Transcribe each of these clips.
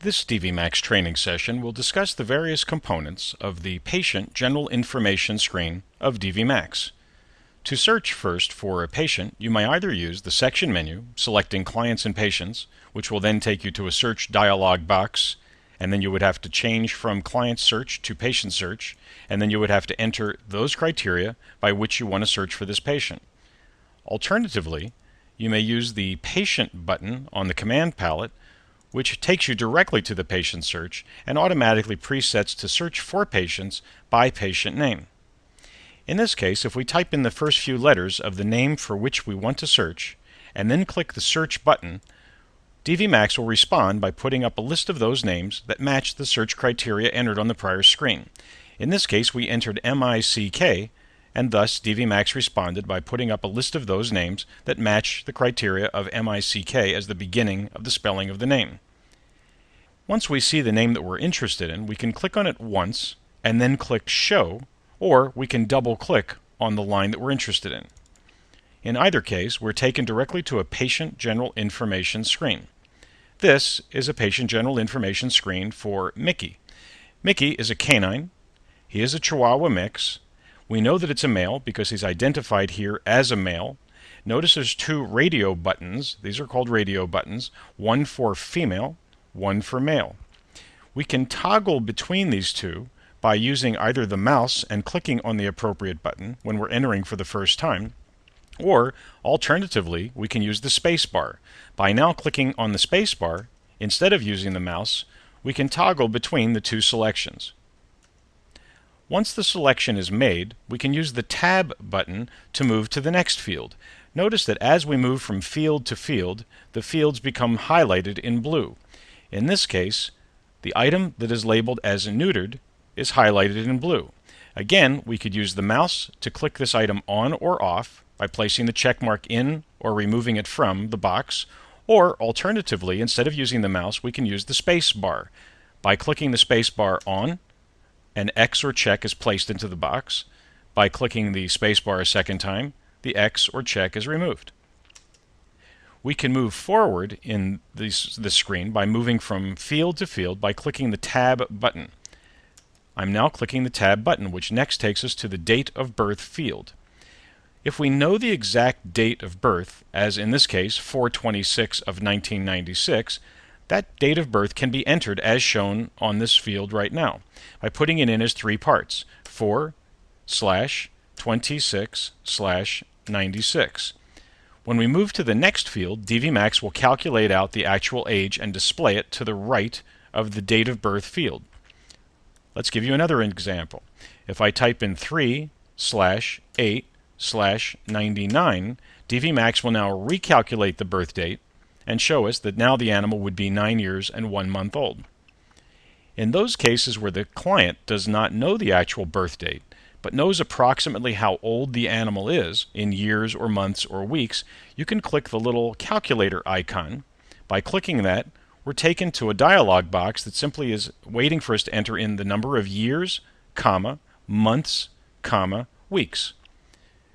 This DVMax training session will discuss the various components of the Patient General Information screen of DVMax. To search first for a patient, you may either use the section menu, selecting Clients and Patients, which will then take you to a search dialog box, and then you would have to change from Client Search to Patient Search, and then you would have to enter those criteria by which you want to search for this patient. Alternatively, you may use the Patient button on the command palette, which takes you directly to the patient search and automatically presets to search for patients by patient name. In this case, if we type in the first few letters of the name for which we want to search, and then click the Search button, DVMax will respond by putting up a list of those names that match the search criteria entered on the prior screen. In this case, we entered MICK, and thus DVMax responded by putting up a list of those names that match the criteria of MICK as the beginning of the spelling of the name. Once we see the name that we're interested in, we can click on it once and then click Show, or we can double-click on the line that we're interested in. In either case, we're taken directly to a Patient General Information screen. This is a Patient General Information screen for Mickey. Mickey is a canine. He is a Chihuahua mix. We know that it's a male because he's identified here as a male. Notice there's two radio buttons. These are called radio buttons, one for female, one for male. We can toggle between these two by using either the mouse and clicking on the appropriate button when we're entering for the first time, or alternatively, we can use the space bar. By now clicking on the space bar, instead of using the mouse, we can toggle between the two selections. Once the selection is made, we can use the Tab button to move to the next field. Notice that as we move from field to field, the fields become highlighted in blue. In this case, the item that is labeled as neutered is highlighted in blue. Again, we could use the mouse to click this item on or off by placing the check mark in or removing it from the box, or alternatively, instead of using the mouse, we can use the space bar. By clicking the space bar on, an X or check is placed into the box. By clicking the space bar a second time, the X or check is removed. We can move forward in this screen by moving from field to field by clicking the Tab button. I'm now clicking the Tab button, which next takes us to the Date of Birth field. If we know the exact date of birth, as in this case 4/26 of 1996, that date of birth can be entered as shown on this field right now by putting it in as three parts, 4/26/96. When we move to the next field, DVMax will calculate out the actual age and display it to the right of the date of birth field. Let's give you another example. If I type in 3/8/99, DVMax will now recalculate the birth date and show us that now the animal would be 9 years and 1 month old. In those cases where the client does not know the actual birth date, but knows approximately how old the animal is in years or months or weeks, you can click the little calculator icon. By clicking that, we're taken to a dialog box that simply is waiting for us to enter in the number of years, comma, months, comma, weeks.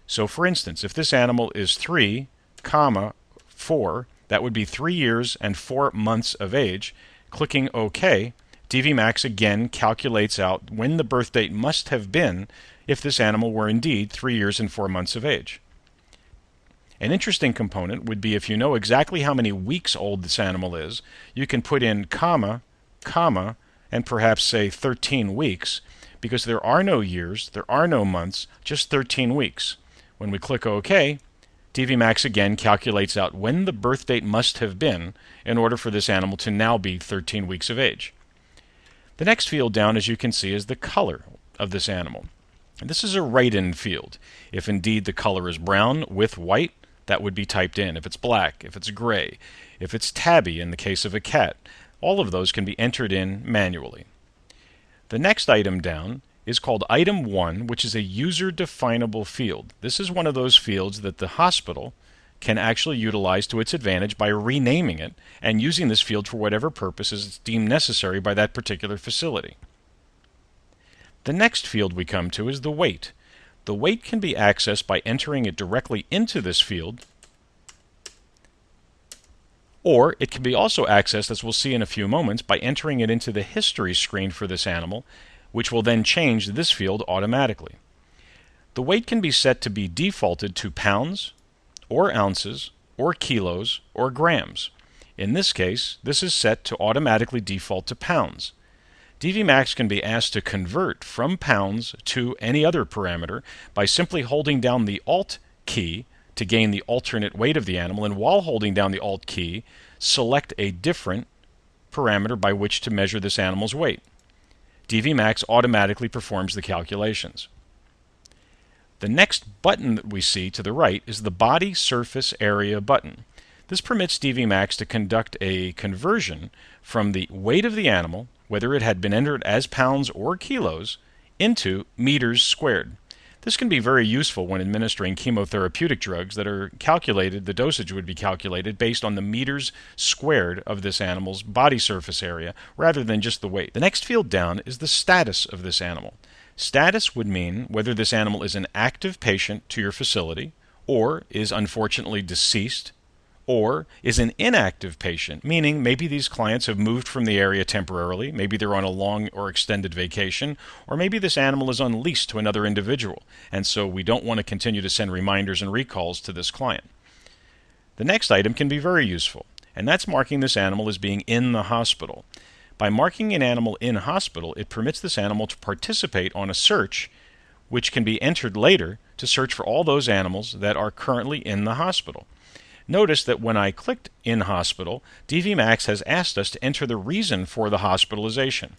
So for instance, if this animal is 3, 4, that would be 3 years and 4 months of age. Clicking OK, DVMax again calculates out when the birth date must have been if this animal were indeed 3 years and 4 months of age. An interesting component would be if you know exactly how many weeks old this animal is, you can put in comma, comma, and perhaps say 13 weeks, because there are no years, there are no months, just 13 weeks. When we click OK, DVMax again calculates out when the birth date must have been in order for this animal to now be 13 weeks of age. The next field down, as you can see, is the color of this animal. And this is a write-in field. If indeed the color is brown with white, that would be typed in. If it's black, if it's gray, if it's tabby in the case of a cat, all of those can be entered in manually. The next item down is called Item 1, which is a user-definable field. This is one of those fields that the hospital can actually utilize to its advantage by renaming it and using this field for whatever purposes it's deemed necessary by that particular facility. The next field we come to is the weight. The weight can be accessed by entering it directly into this field Or it can be also accessed, as we'll see in a few moments, by entering it into the history screen for this animal, which will then change this field automatically. The weight can be set to be defaulted to pounds, or ounces, or kilos, or grams. In this case, this is set to automatically default to pounds. DVMax can be asked to convert from pounds to any other parameter by simply holding down the Alt key to gain the alternate weight of the animal, and while holding down the Alt key, select a different parameter by which to measure this animal's weight. DVMax automatically performs the calculations. The next button that we see to the right is the Body Surface Area button. This permits DVMax to conduct a conversion from the weight of the animal, whether it had been entered as pounds or kilos, into meters squared. This can be very useful when administering chemotherapeutic drugs that are calculated, the dosage would be calculated based on the meters squared of this animal's body surface area rather than just the weight. The next field down is the status of this animal. Status would mean whether this animal is an active patient to your facility, or is unfortunately deceased, or is an inactive patient, meaning maybe these clients have moved from the area temporarily, maybe they're on a long or extended vacation, or maybe this animal is on lease to another individual, and so we don't want to continue to send reminders and recalls to this client. The next item can be very useful, and that's marking this animal as being in the hospital. By marking an animal in hospital, it permits this animal to participate on a search which can be entered later to search for all those animals that are currently in the hospital. Notice that when I clicked in hospital, DVMax has asked us to enter the reason for the hospitalization.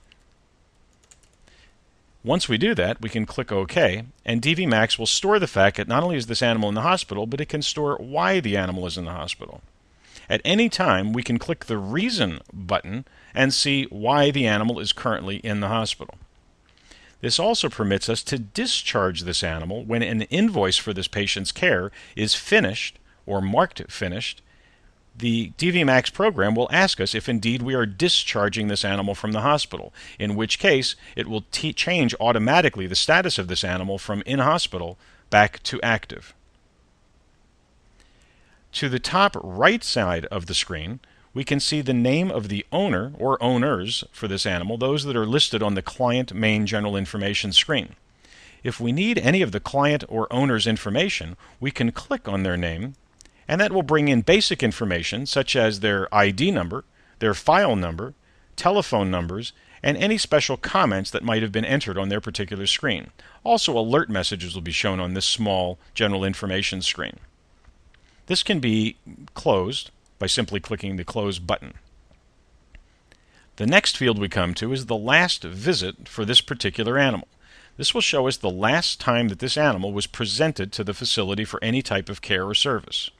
Once we do that, we can click OK, and DVMax will store the fact that not only is this animal in the hospital, but it can store why the animal is in the hospital. At any time, we can click the Reason button and see why the animal is currently in the hospital. This also permits us to discharge this animal when an invoice for this patient's care is finished or marked finished. The DVMax program will ask us if indeed we are discharging this animal from the hospital, in which case it will change automatically the status of this animal from in hospital back to active. To the top right side of the screen, we can see the name of the owner or owners for this animal, those that are listed on the Client Main General Information screen. If we need any of the client or owner's information, we can click on their name, and that will bring in basic information such as their ID number, their file number, telephone numbers, and any special comments that might have been entered on their particular screen. Also, alert messages will be shown on this small general information screen. This can be closed by simply clicking the Close button. The next field we come to is the last visit for this particular animal. This will show us the last time that this animal was presented to the facility for any type of care or service.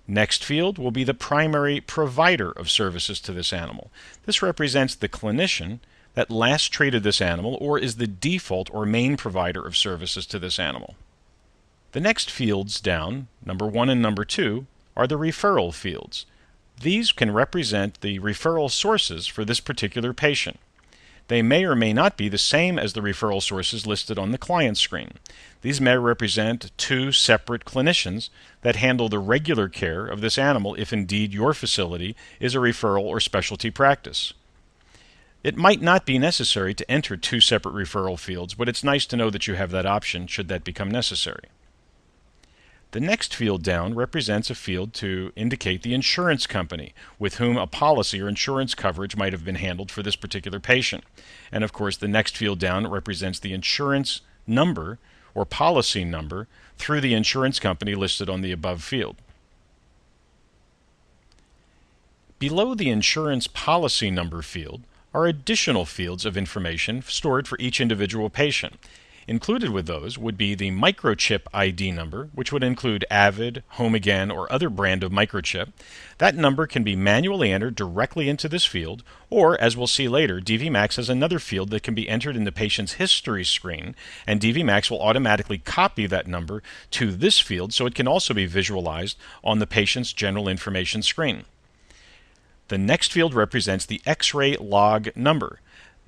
Next field will be the primary provider of services to this animal. This represents the clinician that last treated this animal or is the default or main provider of services to this animal. The next fields down, number 1 and number 2, are the referral fields. These can represent the referral sources for this particular patient. They may or may not be the same as the referral sources listed on the client screen. These may represent 2 separate clinicians that handle the regular care of this animal if indeed your facility is a referral or specialty practice. It might not be necessary to enter 2 separate referral fields, but it's nice to know that you have that option should that become necessary. The next field down represents a field to indicate the insurance company with whom a policy or insurance coverage might have been handled for this particular patient. And of course, the next field down represents the insurance number or policy number through the insurance company listed on the above field. Below the insurance policy number field are additional fields of information stored for each individual patient. Included with those would be the microchip ID number, which would include Avid, Home Again, or other brand of microchip. That number can be manually entered directly into this field, or, as we'll see later, DVMax has another field that can be entered in the patient's history screen, and DVMax will automatically copy that number to this field so it can also be visualized on the patient's general information screen. The next field represents the X-ray log number.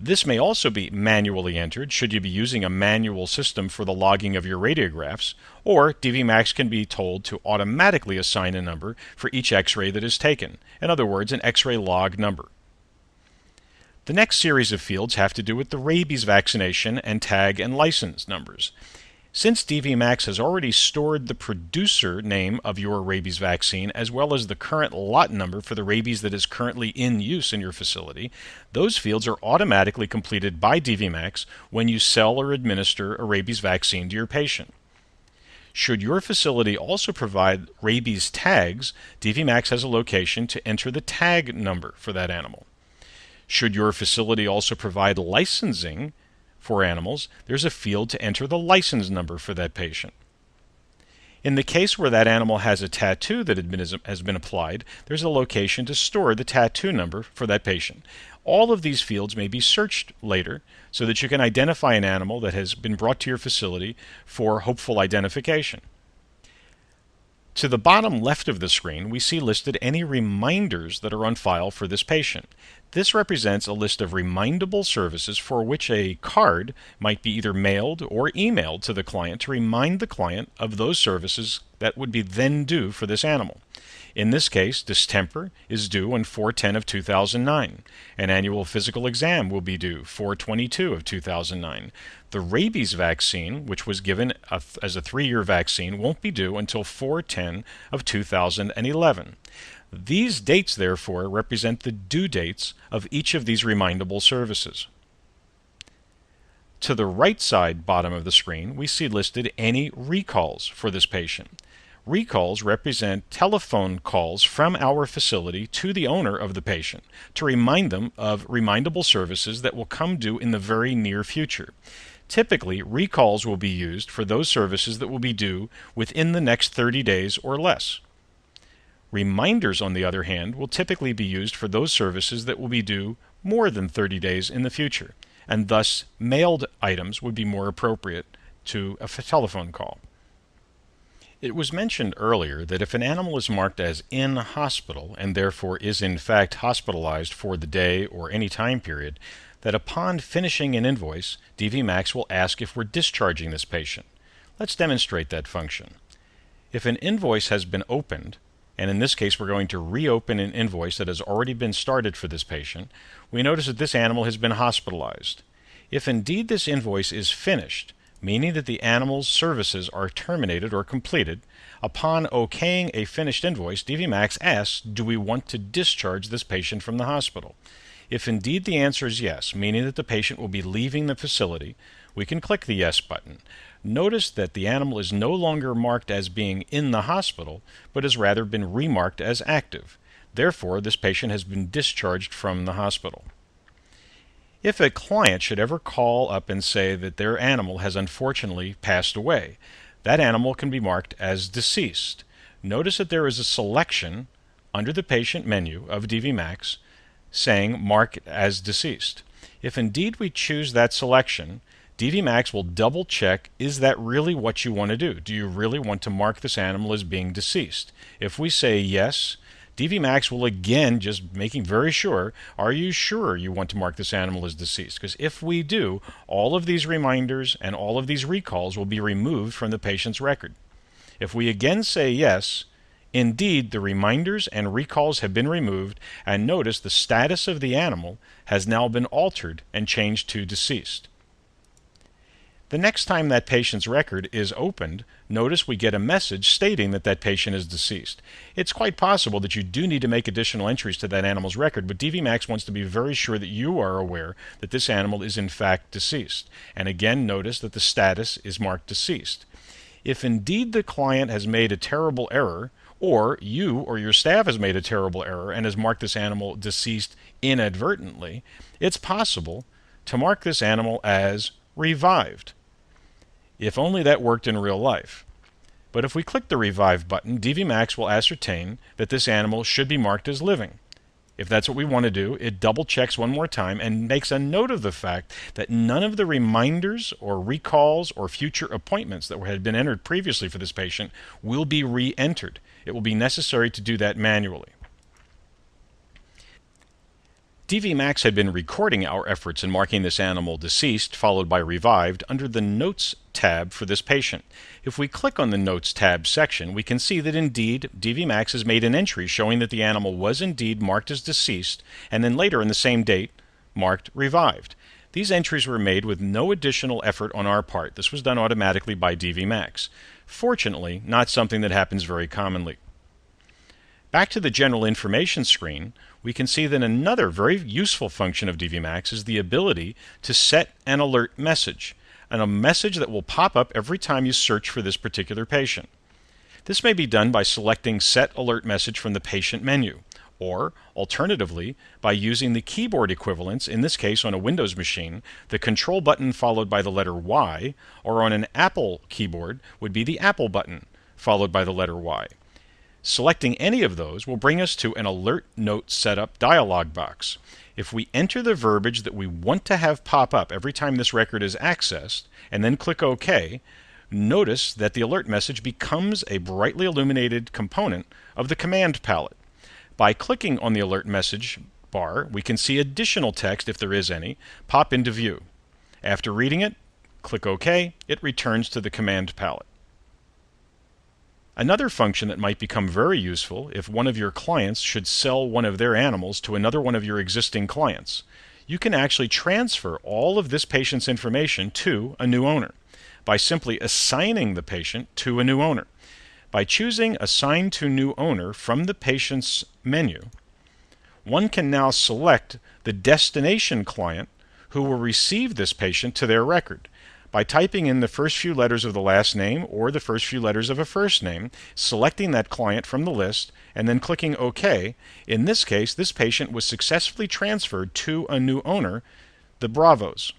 This may also be manually entered should you be using a manual system for the logging of your radiographs, or DVMAX can be told to automatically assign a number for each X-ray that is taken. In other words, an X-ray log number. The next series of fields have to do with the rabies vaccination and tag and license numbers. Since DVMAX has already stored the producer name of your rabies vaccine as well as the current lot number for the rabies that is currently in use in your facility, those fields are automatically completed by DVMAX when you sell or administer a rabies vaccine to your patient. Should your facility also provide rabies tags, DVMAX has a location to enter the tag number for that animal. Should your facility also provide licensing for animals, there's a field to enter the license number for that patient. In the case where that animal has a tattoo that has been applied, there's a location to store the tattoo number for that patient. All of these fields may be searched later so that you can identify an animal that has been brought to your facility for hopeful identification. To the bottom left of the screen, we see listed any reminders that are on file for this patient. This represents a list of remindable services for which a card might be either mailed or emailed to the client to remind the client of those services that would be then due for this animal. In this case, distemper is due on 4/10 of 2009. An annual physical exam will be due 4/22 of 2009. The rabies vaccine, which was given as a 3-year vaccine, won't be due until 4/10 of 2011. These dates, therefore, represent the due dates of each of these remindable services. To the right side bottom of the screen, we see listed any recalls for this patient. Recalls represent telephone calls from our facility to the owner of the patient to remind them of remindable services that will come due in the very near future. Typically, recalls will be used for those services that will be due within the next 30 days or less. Reminders, on the other hand, will typically be used for those services that will be due more than 30 days in the future, and thus mailed items would be more appropriate to a telephone call. It was mentioned earlier that if an animal is marked as in hospital and therefore is in fact hospitalized for the day or any time period, that upon finishing an invoice, DVMAX will ask if we're discharging this patient. Let's demonstrate that function. If an invoice has been opened, and in this case we're going to reopen an invoice that has already been started for this patient, we notice that this animal has been hospitalized. If indeed this invoice is finished, meaning that the animal's services are terminated or completed, upon okaying a finished invoice, DVMAX asks, do we want to discharge this patient from the hospital? If indeed the answer is yes, meaning that the patient will be leaving the facility, we can click the yes button. Notice that the animal is no longer marked as being in the hospital, but has rather been remarked as active. Therefore, this patient has been discharged from the hospital. If a client should ever call up and say that their animal has unfortunately passed away, that animal can be marked as deceased. Notice that there is a selection under the patient menu of DVMAX saying mark as deceased. If indeed we choose that selection, DVMAX will double check, is that really what you want to do? Do you really want to mark this animal as being deceased? If we say yes, DVMAX will again, just making very sure, are you sure you want to mark this animal as deceased? Because if we do, all of these reminders and all of these recalls will be removed from the patient's record. If we again say yes, indeed the reminders and recalls have been removed, and notice the status of the animal has now been altered and changed to deceased. The next time that patient's record is opened, notice we get a message stating that that patient is deceased. It's quite possible that you do need to make additional entries to that animal's record, but DVMAX wants to be very sure that you are aware that this animal is in fact deceased. And again, notice that the status is marked deceased. If indeed the client has made a terrible error, or you or your staff has made a terrible error and has marked this animal deceased inadvertently, it's possible to mark this animal as revived. If only that worked in real life. But if we click the Revive button, DVMAX will ascertain that this animal should be marked as living. If that's what we want to do, it double checks one more time and makes a note of the fact that none of the reminders or recalls or future appointments that had been entered previously for this patient will be re-entered. It will be necessary to do that manually. DVMax had been recording our efforts in marking this animal deceased, followed by revived, under the Notes tab for this patient. If we click on the Notes tab section, we can see that indeed DVMax has made an entry showing that the animal was indeed marked as deceased, and then later in the same date, marked revived. These entries were made with no additional effort on our part. This was done automatically by DVMax. Fortunately, not something that happens very commonly. Back to the general information screen, we can see that another very useful function of DVMax is the ability to set an alert message, and a message that will pop up every time you search for this particular patient. This may be done by selecting Set Alert Message from the Patient menu, or alternatively by using the keyboard equivalents, in this case on a Windows machine, the Control button followed by the letter Y, or on an Apple keyboard would be the Apple button followed by the letter Y. Selecting any of those will bring us to an Alert Note Setup dialog box. If we enter the verbiage that we want to have pop up every time this record is accessed, and then click OK, notice that the alert message becomes a brightly illuminated component of the command palette. By clicking on the alert message bar, we can see additional text, if there is any, pop into view. After reading it, click OK, it returns to the command palette. Another function that might become very useful if one of your clients should sell one of their animals to another one of your existing clients. You can actually transfer all of this patient's information to a new owner by simply assigning the patient to a new owner. By choosing Assign to New Owner from the patient's menu, one can now select the destination client who will receive this patient to their record. By typing in the first few letters of the last name or the first few letters of a first name, selecting that client from the list, and then clicking OK, in this case, this patient was successfully transferred to a new owner, the Bravos.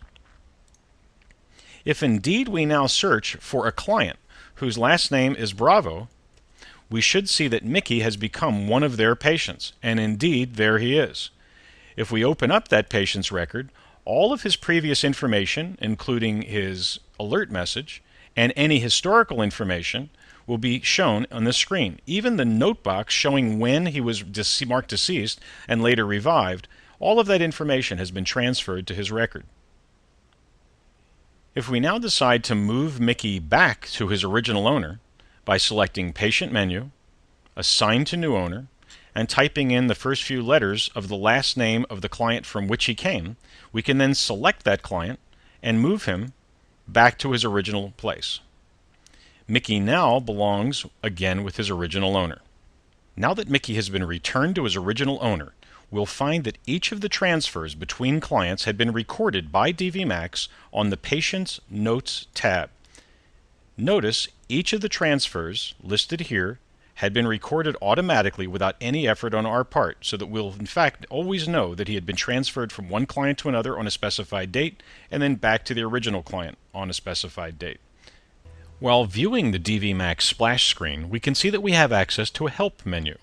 If indeed we now search for a client whose last name is Bravo, we should see that Mickey has become one of their patients, and indeed there he is. If we open up that patient's record, all of his previous information, including his alert message, and any historical information will be shown on the screen. Even the note box showing when he was marked deceased and later revived, all of that information has been transferred to his record. If we now decide to move Mickey back to his original owner by selecting Patient Menu, Assign to New Owner, and typing in the first few letters of the last name of the client from which he came, we can then select that client and move him back to his original place. Mickey now belongs again with his original owner. Now that Mickey has been returned to his original owner, we'll find that each of the transfers between clients had been recorded by DVMax on the Patient's Notes tab. Notice each of the transfers listed here had been recorded automatically without any effort on our part, so that we'll in fact always know that he had been transferred from one client to another on a specified date and then back to the original client on a specified date. While viewing the DVMax splash screen, we can see that we have access to a Help menu.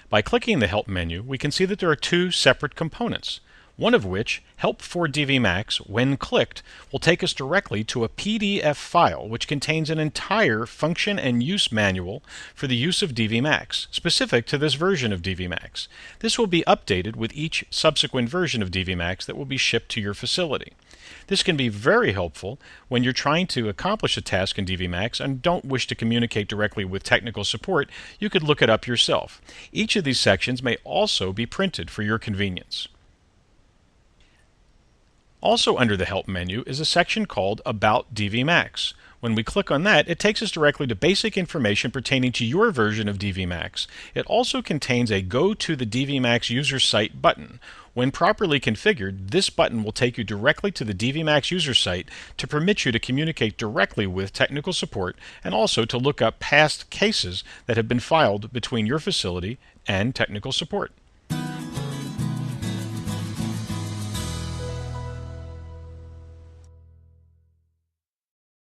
By clicking the Help menu, we can see that there are two separate components, one of which, Help for DVMax, when clicked, will take us directly to a PDF file which contains an entire function and use manual for the use of DVMax, specific to this version of DVMax. This will be updated with each subsequent version of DVMax that will be shipped to your facility. This can be very helpful when you're trying to accomplish a task in DVMax and don't wish to communicate directly with technical support. You could look it up yourself. Each of these sections may also be printed for your convenience. Also under the Help menu is a section called About DVMax. When we click on that, it takes us directly to basic information pertaining to your version of DVMax. It also contains a Go to the DVMax user site button. When properly configured, this button will take you directly to the DVMax user site to permit you to communicate directly with technical support and also to look up past cases that have been filed between your facility and technical support.